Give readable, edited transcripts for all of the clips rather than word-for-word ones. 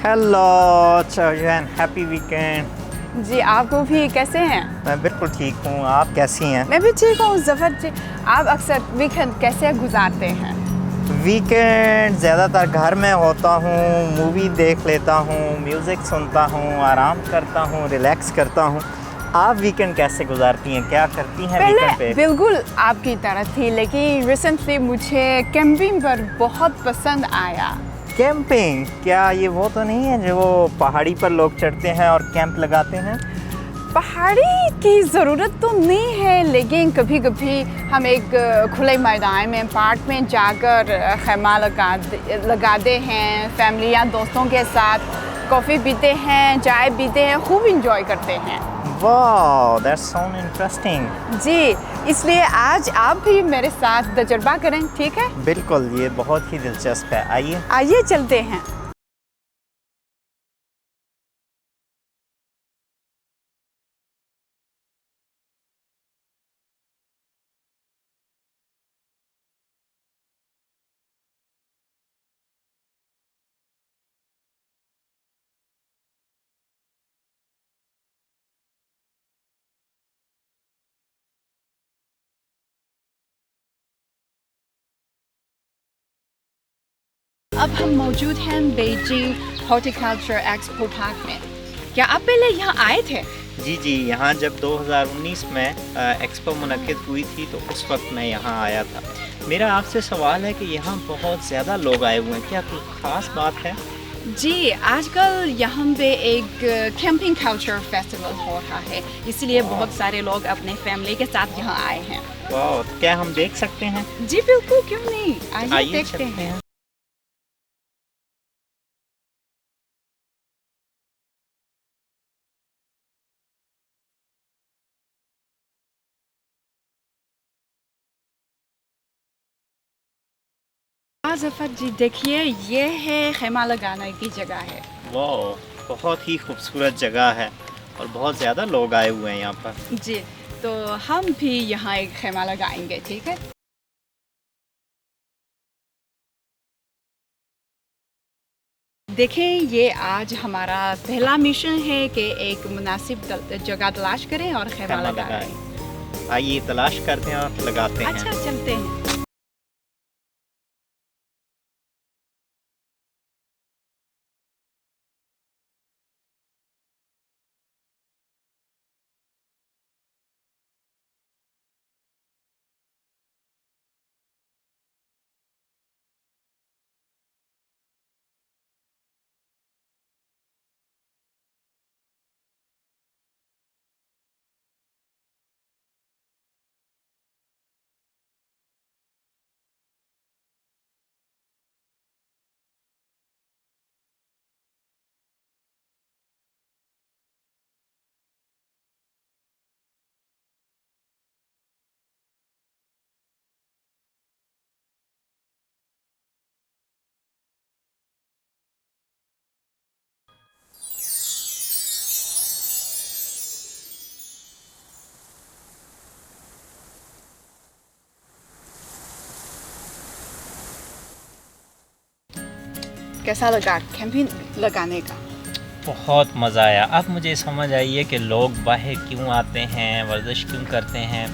Hello Chauhan, happy weekend. जी आपको भी कैसे हैं? मैं बिल्कुल ठीक हूँ, आप कैसी हैं? मैं भी ठीक हूँ ज़फ़र जी। आप अक्सर वीकेंड कैसे गुजारते हैं? वीकेंड ज़्यादातर घर में होता हूँ, मूवी देख लेता हूँ, म्यूज़िक सुनता हूँ, आराम करता हूँ, रिलैक्स करता हूँ। आप वीकेंड कैसे गुजारती हैं, क्या करती हैं वीकेंड पे? बिल्कुल आपकी तरह थी, लेकिन रिसेंटली मुझे कैंपिंग पर बहुत पसंद आया। कैंपिंग? क्या ये वो तो नहीं है जो पहाड़ी पर लोग चढ़ते हैं और कैंप लगाते हैं? पहाड़ी की ज़रूरत तो नहीं है, लेकिन कभी कभी हम एक खुले मैदान में पार्क में जाकर खैमा लगाते हैं, फैमिली या दोस्तों के साथ कॉफ़ी पीते हैं, चाय पीते हैं, खूब इंजॉय करते हैं। वाह, दैट्स साउंड इंटरेस्टिंग। जी, इसलिए आज आप भी मेरे साथ तजुर्बा करें, ठीक है? बिल्कुल, ये बहुत ही दिलचस्प है। आइए आइए चलते हैं। अब हम मौजूद हैं बीजिंग हॉर्टिकल्चर एक्सपो पार्क में। क्या आप पहले यहाँ आए थे? जी, यहाँ जब 2019 में एक्सपो मुनक्किद हुई थी तो उस वक्त मैं यहाँ आया था। मेरा आपसे सवाल है कि यहाँ बहुत ज़्यादा लोग आए हुए हैं, क्या कोई ख़ास बात है? जी, आजकल यहाँ पे एक कैंपिंग कल्चर फेस्टिवल हो रहा है, इसलिए बहुत सारे लोग अपने फैमिली के साथ यहाँ आए हैं। वाह, क्या हम देख सकते हैं? जी बिल्कुल, क्यों नहीं, आइए देखते चलते हैं। ज़फ़र जी देखिए, ये है खैमा लगाने की जगह है। वाह, बहुत ही खूबसूरत जगह है और बहुत ज़्यादा लोग आए हुए हैं यहाँ पर। जी, तो हम भी यहाँ एक खैमा लगाएंगे, ठीक है? देखें, ये आज हमारा पहला मिशन है कि एक मुनासिब जगह तलाश करें और खैमा लगाएं। आइए तलाश करते हैं और लगाते हैं। अच्छा, चलते हैं। कैसा लगा कैंपिंग लगाने का? बहुत मज़ा आया। अब मुझे समझ आई है कि लोग बाहर क्यों आते हैं, वर्जिश क्यों करते हैं।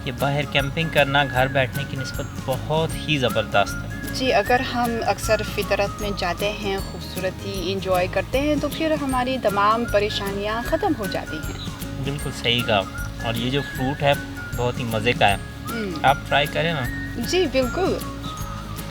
ये बाहर कैंपिंग करना घर बैठने की निस्बत बहुत ही ज़बरदस्त है। जी, अगर हम अक्सर फितरत में जाते हैं, खूबसूरती इंजॉय करते हैं, तो फिर हमारी तमाम परेशानियाँ ख़त्म हो जाती हैं। बिल्कुल सही कहा। और ये जो फ्रूट है बहुत ही मज़े का है, आप ट्राई करें ना। जी बिल्कुल।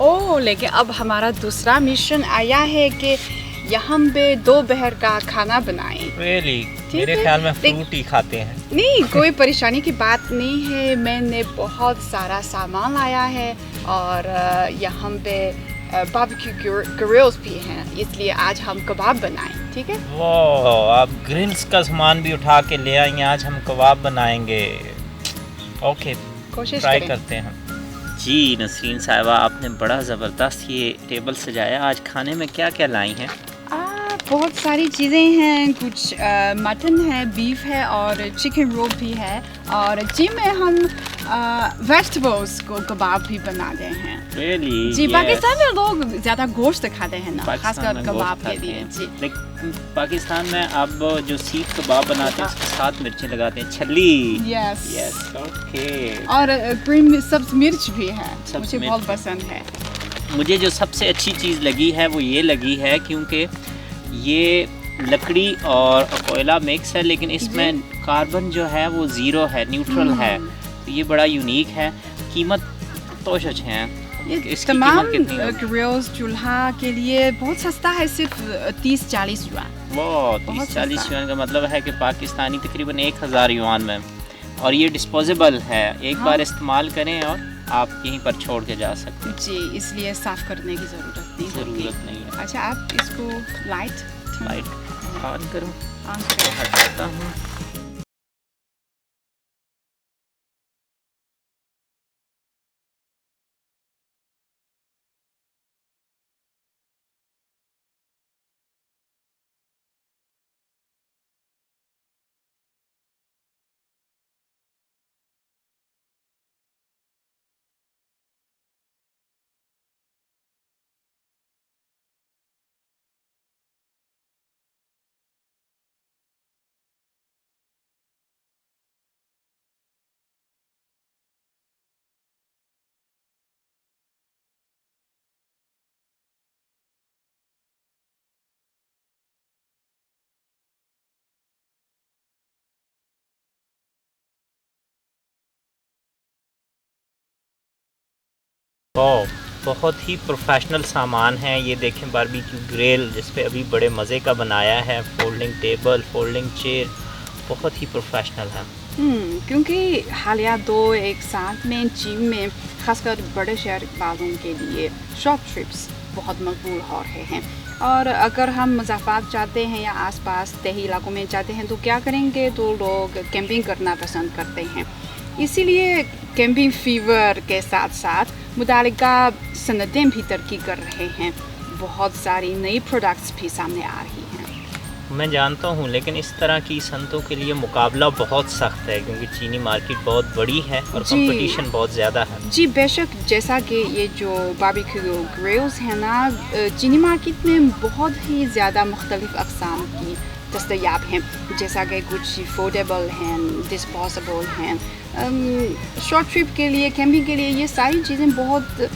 ओह, लेकिन अब हमारा दूसरा मिशन आया है कि यहाँ पे दोपहर का खाना बनाएं। रियली? मेरे ख्याल में फ्रूट ही खाते हैं। नहीं, कोई परेशानी की बात नहीं है। मैंने बहुत सारा सामान लाया है और यहाँ पे बारबेक्यू ग्रिल्स भी हैं, इसलिए आज हम कबाब बनाएं, ठीक है? वाह, आप ग्रिल्स का सामान भी उठा के ले आएंगे, आज हम कबाब बनाएंगे। ओके, कोशिश ट्राई करें। करते हैं। जी नसरीन साहिबा, आपने बड़ा ज़बरदस्त ये टेबल सजाया। आज खाने में क्या क्या लाई हैं? बहुत सारी चीज़ें हैं, कुछ मटन है, बीफ है और चिकन रोल भी है। और जी में हम वेजिटेबल्स को कबाब भी बनाते हैं। Really? जी, Yes. पाकिस्तान में लोग ज़्यादा गोश्त खाते हैं ना, पाकिस्तान खासकर में कबाब गोश्त के खाते लिए। हैं। जी, लेकिन पाकिस्तान में अब जो सीख कबाब बनाते हैं उसके साथ मिर्चें लगाते हैं, छली। यस। Yes, okay. और ग्रीन सब्ज मिर्च भी है, सब्ज मुझे मिर्च बहुत भी। पसंद है। मुझे जो सबसे अच्छी चीज़ लगी है वो ये लगी है क्योंकि ये लकड़ी और कोयला मिक्स है, लेकिन इसमें कार्बन जो है वो ज़ीरो है, न्यूट्रल है। तो ये बड़ा यूनिक है। कीमत तो अच्छे हैं। ये इसकी तमाम कीमत कितनी होगी? ग्रिल्स चूल्हा के लिए बहुत सस्ता है, सिर्फ 30-40 युआन। वो बहुत 30-40 सस्ता। युआन का मतलब है कि पाकिस्तानी तकरीबन 1000 युआन में। और ये डिस्पोजेबल है, एक हाँ। बार इस्तेमाल करें और आप यहीं पर छोड़ के जा सकते हैं। जी, इसलिए साफ करने की ज़रूरत नहीं होगी। ज़रूरत नहीं है। अच्छा, आप इसको लाइट ऑन करूँ ऑन तो करें। हटाता हूँ। ओह, बहुत ही प्रोफेशनल सामान है। ये देखें, बारबेक्यू ग्रिल जिस पे अभी बड़े मज़े का बनाया है, फोल्डिंग टेबल, फोल्डिंग चेयर, बहुत ही प्रोफेशनल है। क्योंकि हालिया दो एक साथ में जिम में खासकर बड़े शहर वालों के लिए शॉर्ट ट्रिप्स बहुत मकबूल हो रहे हैं। और अगर हम मुज़ाफ़ात जाते हैं या आसपास तही इलाकों में जाते हैं तो क्या करेंगे, तो लोग कैंपिंग करना पसंद करते हैं। इसीलिए कैंपिंग फीवर के साथ साथ मुतालिका सनतें भी तरक्की कर रहे हैं। बहुत सारी नई प्रोडक्ट्स भी सामने आ रही हैं। मैं जानता हूँ, लेकिन इस तरह की संतों के लिए मुकाबला बहुत सख्त है क्योंकि चीनी मार्केट बहुत बड़ी है और जी। कंपटीशन बहुत ज़्यादा है। जी बेशक, जैसा कि ये जो बारबेक्यू ग्रिल्स हैं ना, चीनी मार्केट में बहुत ही ज़्यादा मुख्तलिफ़ अक़साम की दस्तयाब हैं। जैसा कि कुछ फोल्डेबल हैं, डिस्पोजेबल हैं। शॉर्ट ट्रिप के लिए, कैंपिंग के लिए ये सारी चीज़ें बहुत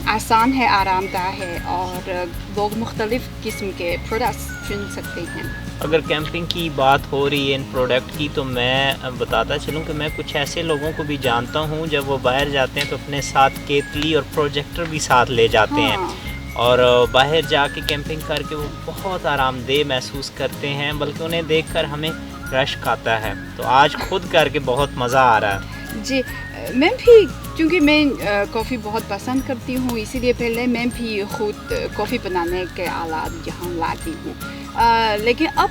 आसान है, आरामदाह है और लोग मुख्तलिफ़ किस्म के प्रोडक्ट्स चुन सकते हैं। अगर कैंपिंग की बात हो रही है इन प्रोडक्ट की, तो मैं बताता चलूँ कि मैं कुछ ऐसे लोगों को भी जानता हूँ जब वो बाहर जाते हैं तो अपने साथ केतली और प्रोजेक्टर भी साथ ले जाते हाँ। हैं और बाहर जाके कैंपिंग करके वो बहुत आरामदेह महसूस करते हैं, बल्कि उन्हें देखकर हमें रश्क आता है। तो आज खुद करके बहुत मज़ा आ रहा है। जी, मैं भी, क्योंकि मैं कॉफ़ी बहुत पसंद करती हूँ, इसीलिए पहले मैं भी खुद कॉफ़ी बनाने के आलात यहाँ लाती हूँ। लेकिन अब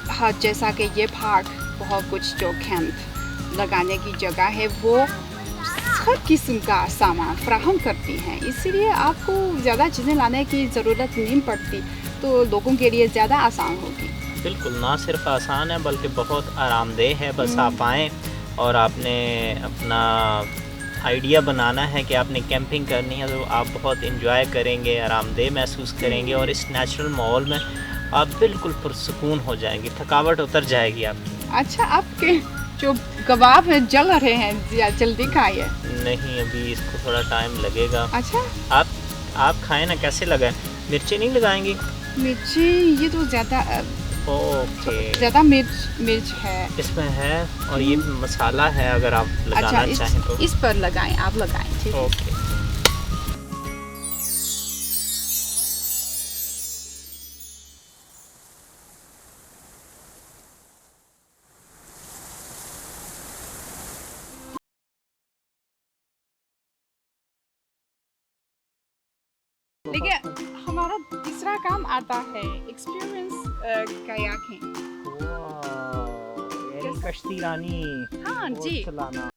हाँ, जैसा कि ये पार्क बहुत कुछ जो कैंप लगाने की जगह है वो हर किस्म का सामान फ्राहम करती हैं, इसीलिए आपको ज़्यादा चीज़ें लाने की ज़रूरत नहीं पड़ती, तो लोगों के लिए ज़्यादा आसान होगी। बिल्कुल, ना सिर्फ आसान है बल्कि बहुत आरामदेह है। बस आप आएँ और आपने अपना आइडिया बनाना है कि आपने कैंपिंग करनी है, तो आप बहुत इंजॉय करेंगे, आरामदेह महसूस करेंगे और इस नेचुरल माहौल में आप बिल्कुल पुरसुकून हो जाएंगे, थकावट उतर जाएगी आपकी। अच्छा, आपके जो कबाब हैं जल रहे हैं, जल्दी खाइए। नहीं, अभी इसको थोड़ा टाइम लगेगा। अच्छा, आप खाएं ना, कैसे लगा? मिर्ची नहीं लगाएंगी? मिर्ची ये तो ओके, मिर्च है इसमें है और ये मसाला है, अगर आप लगाना अच्छा, चाहें तो। इस पर लगाएं, आप लगाएं, ठीक है। ओके, देखिए, हमारा तीसरा काम आता है एक्सपीरियंस कायाकिंग। यानी कश्ती रानी, हाँ बोट जी। चलाना।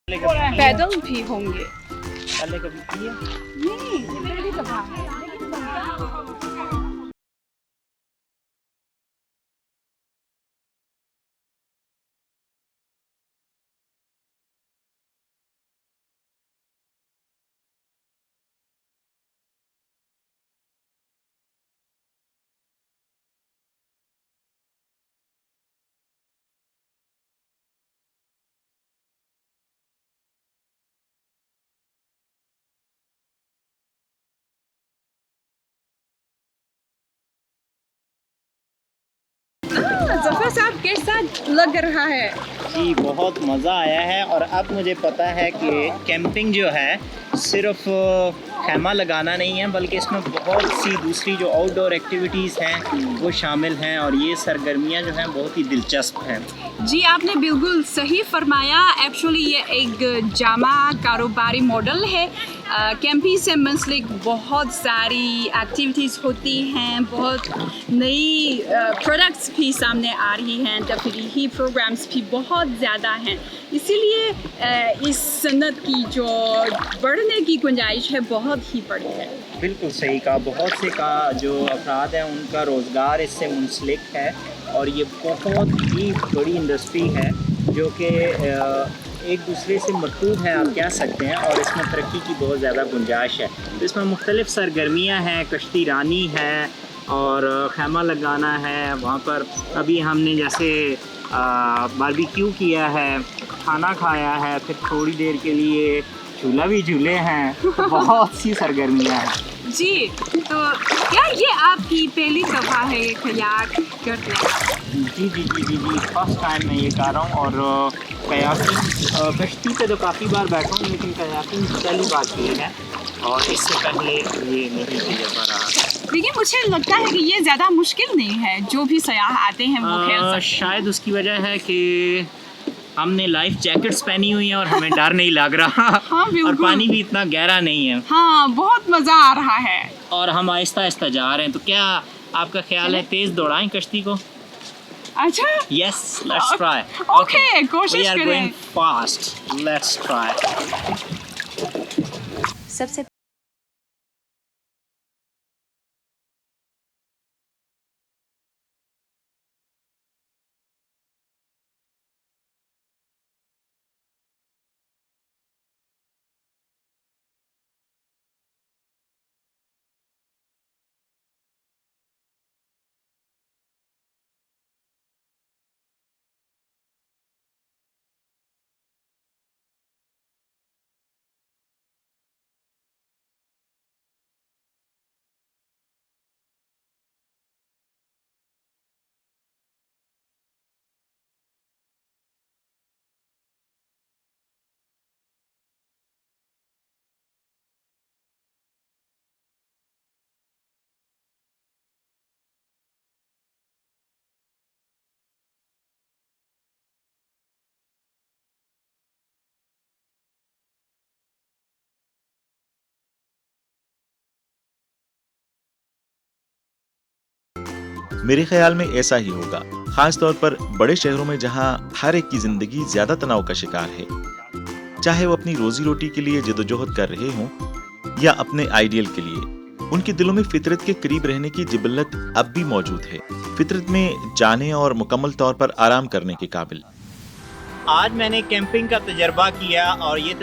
पैदल भी होंगे। पहले कभी किए? नहीं, ये पहली दफा है। जफर साहब कैसा लग रहा है? जी बहुत मज़ा आया है। और अब मुझे पता है कि कैंपिंग जो है सिर्फ खैमा लगाना नहीं है, बल्कि इसमें बहुत सी दूसरी जो आउटडोर एक्टिविटीज़ हैं वो शामिल हैं, और ये सरगर्मियाँ जो हैं बहुत ही दिलचस्प हैं। जी आपने बिल्कुल सही फरमाया। एक्चुअली ये एक जामा कारोबारी मॉडल है। कैंपिंग से मुंसलिक बहुत सारी एक्टिविटीज़ होती हैं, बहुत नई प्रोडक्ट्स भी सामने आ रही हैं, तफरीही प्रोग्राम्स भी बहुत ज़्यादा हैं। इसीलिए इस सनत की जो बढ़ने की गुंजाइश है बहुत ही बड़ी है। बिल्कुल सही कहा। बहुत से का जो अफराद हैं उनका रोज़गार इससे मुंसलिक है, और ये बहुत ही बड़ी इंडस्ट्री है जो कि एक दूसरे से मरतूब है, आप कह सकते हैं, और इसमें तरक्की की बहुत ज़्यादा गुंजाइश है। तो इसमें मुख्तलिफ़ सरगर्मियाँ हैं, कश्ती रानी है और खैमा लगाना है। वहाँ पर अभी हमने जैसे बारबेक्यू किया है, खाना खाया है, फिर थोड़ी देर के लिए झूला भी झूले हैं। तो बहुत सी सरगर्मियाँ हैं। जी, तो क्या ये आपकी पहली दफ़ा है कयाक करने? जी फर्स्ट टाइम मैं ये कर रहा हूँ। और कयाकिंग कश्ती पे तो काफ़ी बार बैठा हूँ, लेकिन कयाकिंग पहली बार की है, और इससे पहले ये नहीं तजुर्बा रहा। लेकिन मुझे लगता है कि ये ज़्यादा मुश्किल नहीं है, जो भी सयाह आते हैं वो खेल सकते हैं। शायद उसकी वजह है कि हमने लाइफ जैकेट्स पहनी हुई हैं और हमें डर नहीं लग रहा। हाँ, और पानी भी इतना गहरा नहीं है। हाँ, बहुत मज़ा आ रहा है। और हम आहिस्ता आहिस्ता जा रहे हैं। तो क्या आपका ख्याल है तेज़ दौड़ाएं कश्ती को? अच्छा, Yes, let's try. ओके, कोशिश We are करें। going fast. Let's try. सबसे मेरे ख्याल में ऐसा ही होगा, खास तौर पर बड़े शहरों में जहां हर एक की जिंदगी ज्यादा तनाव का शिकार है, चाहे वो अपनी रोजी रोटी के लिए जदोजहद कर रहे हों या अपने आइडियल के लिए। उनके दिलों में फितरत के करीब रहने की जिबल्लत अब भी मौजूद है, फितरत में जाने और मुकम्मल तौर पर आराम करने के काबिल। आज मैंने कैंपिंग का तजर्बा किया, और ये